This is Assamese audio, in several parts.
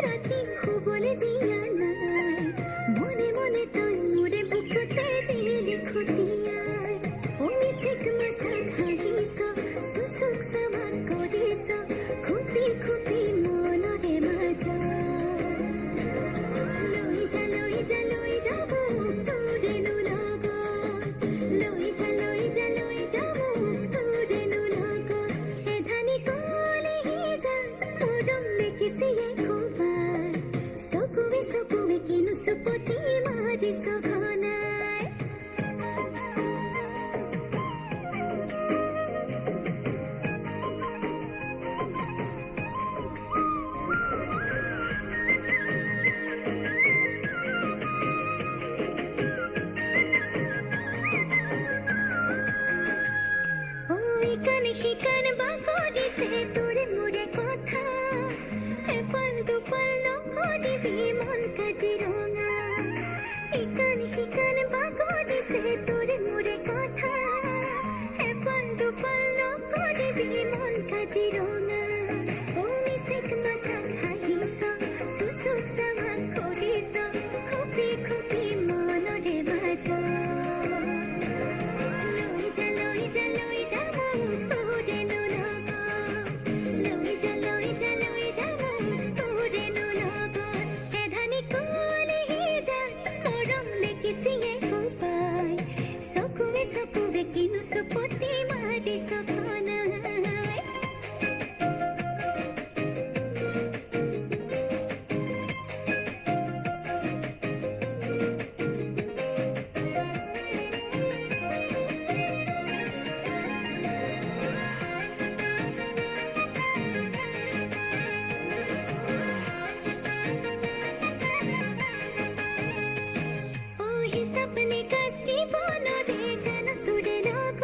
ৰাতি শুবলৈ দিয়া নাই মনে মনে তই মোৰে বুকুতে দিলি খুটিয়াই অমিচিক মাছাত হাঁহিছ চুচুক চামাক কৰিছ খুপি খুপি মনৰে মাজত লৈ যা লৈ যা লৈ যাব তোৰেনো লগত লৈ যা লৈ যা লৈ যাব তোৰেনো লগত এধানি কলেহি যা মৰম লেকিছে একোবাৰ চকুৱে চকুৱে কিনো চুপতি মাৰিছ ঘনাই ইকানে সিকানে বাগৰিছে তোৰে মোৰে কথা এফাল দুফাল নকৰিবি মন কাজিৰঙা ইকানে সিকানে বাগৰিছে তোৰে মোৰে কথা এফাল দুফাল নকৰিবি মন কাজিৰঙা অমিচিক মাছাত হাঁহিছ চুচুক চামাক কৰিছ খুপি খুপি মনৰে মাজত লৈ যা লৈ যা লৈ যা তোৰেনো লগত লৈ যা লৈ যা লৈ যা তোৰেনো লগত এধানি কলেহি যা মৰম লেকিছে একোবাৰ চকুৱে চকুৱে কিনো চুপতি মাৰিছ ঘনাই হিচাপ নিকাচ জীৱনৰে জানো তোৰে লগত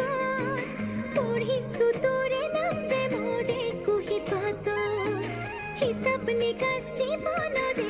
পঢ়িছো তোৰে নাম দে মোৰে কুহি পাতৰ হিচাপ নিকাচ জীৱনৰে